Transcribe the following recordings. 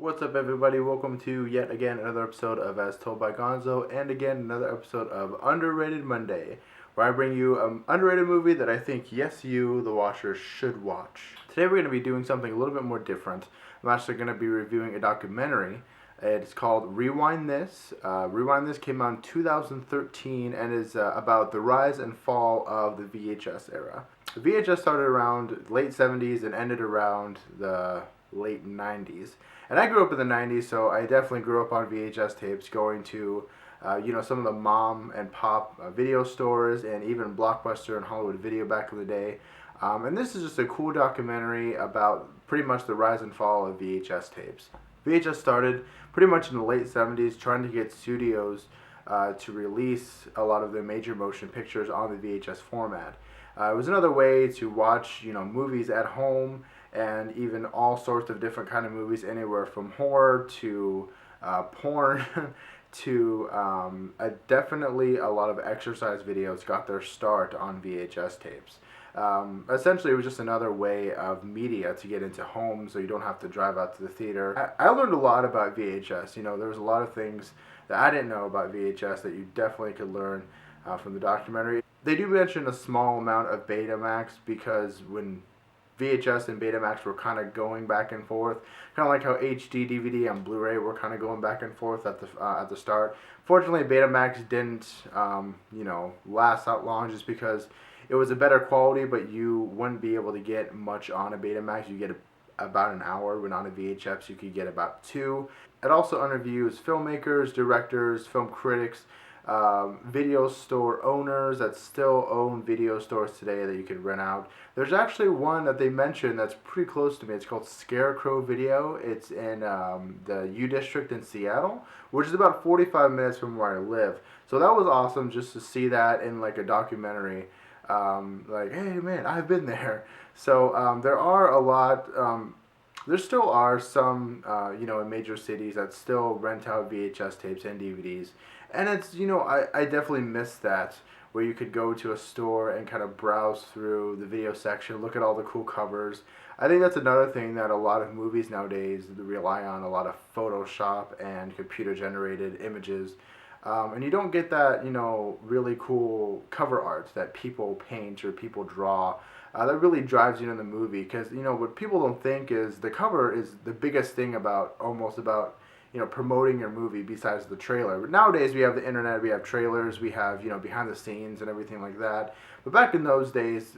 What's up, everybody? Welcome to yet again another episode of As Told by Gonzo, and again another episode of Underrated Monday, where I bring you an underrated movie that I think, yes, you, the watcher, should watch. Today we're going to be doing something a little bit more different. I'm actually going to be reviewing a documentary. It's called Rewind This. Rewind This came out in 2013 and is about the rise and fall of the VHS era. VHS started around late 70s and ended around the late 90s. And I grew up in the 90s, so I definitely grew up on VHS tapes, going to some of the mom and pop video stores and even Blockbuster and Hollywood Video back in the day. And this is just a cool documentary about pretty much the rise and fall of VHS tapes. VHS started pretty much in the late 70s trying to get studios to release a lot of their major motion pictures on the VHS format. It was another way to watch, movies at home, and even all sorts of different kind of movies, anywhere from horror to porn to definitely a lot of exercise videos got their start on VHS tapes. Essentially, it was just another way of media to get into homes, so you don't have to drive out to the theater. I learned a lot about VHS. There was a lot of things that I didn't know about VHS that you definitely could learn from the documentary. They do mention a small amount of Betamax, because when VHS and Betamax were kind of going back and forth, kind of like how HD DVD and Blu-ray were kind of going back and forth at the start. Fortunately, Betamax didn't last that long, just because it was a better quality, but you wouldn't be able to get much on a Betamax. You get about an hour, when on a VHS you could get about 2. It also interviews filmmakers, directors, film critics, video store owners that still own video stores today that you can rent out. There's actually one that they mentioned that's pretty close to me. It's called Scarecrow Video. It's in the U District in Seattle, which is about 45 minutes from where I live. So that was awesome, just to see that in like a documentary. Like, hey man, I've been there. So there are a lot. There still are some, in major cities that still rent out VHS tapes and DVDs. And it's, I definitely miss that, where you could go to a store and kind of browse through the video section, look at all the cool covers. I think that's another thing that a lot of movies nowadays rely on, a lot of Photoshop and computer-generated images. And you don't get that, really cool cover art that people paint or people draw. That really drives you in the movie, because what people don't think is the cover is the biggest thing about promoting your movie, besides the trailer. But nowadays we have the internet, we have trailers, we have behind the scenes and everything like that. But back in those days,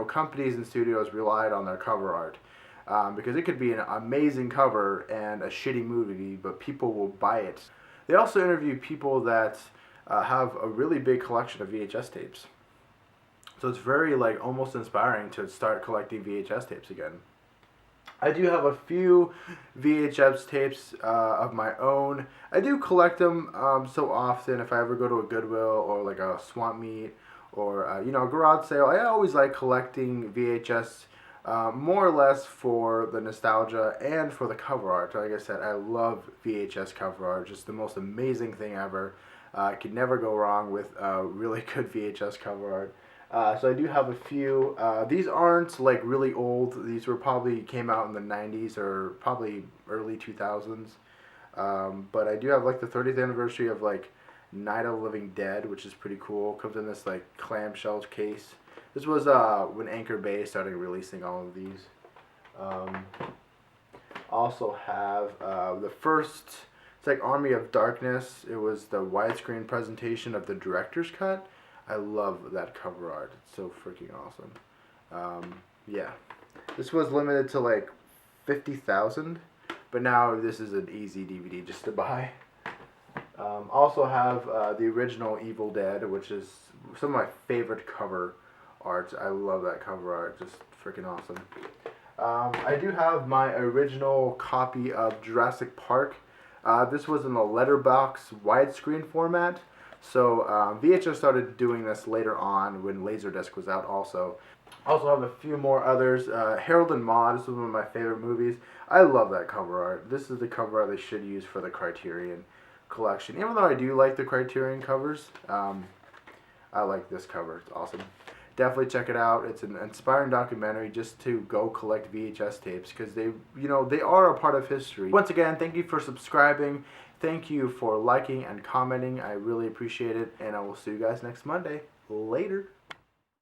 companies and studios relied on their cover art, because it could be an amazing cover and a shitty movie, but people will buy it. They also interview people that have a really big collection of VHS tapes. So it's very almost inspiring to start collecting VHS tapes again. I do have a few VHS tapes of my own. I do collect them so often. If I ever go to a Goodwill or like a swamp meet or a garage sale, I always like collecting VHS more or less for the nostalgia and for the cover art. Like I said, I love VHS cover art. Just the most amazing thing ever. I could never go wrong with really good VHS cover art. So I do have a few. These aren't really old. These probably came out in the 90s or probably early 2000s. But I do have the 30th anniversary of Night of the Living Dead, which is pretty cool. Comes in this clamshell case. This was when Anchor Bay started releasing all of these. Also have the first. It's Army of Darkness. It was the widescreen presentation of the director's cut. I love that cover art. It's so freaking awesome. Yeah. This was limited to 50,000, but now this is an easy DVD just to buy. Also have the original Evil Dead, which is some of my favorite cover art. I love that cover art. Just freaking awesome. I do have my original copy of Jurassic Park. This was in the letterbox widescreen format. So VHS started doing this later on when Laserdisc was out also. Also have a few more others. Harold and Maude is one of my favorite movies. I love that cover art. This is the cover art they should use for the Criterion collection. Even though I do like the Criterion covers, I like this cover. It's awesome. definitely check it out. It's an inspiring documentary just to go collect VHS tapes because they are a part of history. Once again, thank you for subscribing. Thank you for liking and commenting. I really appreciate it, and I will see you guys next Monday. Later.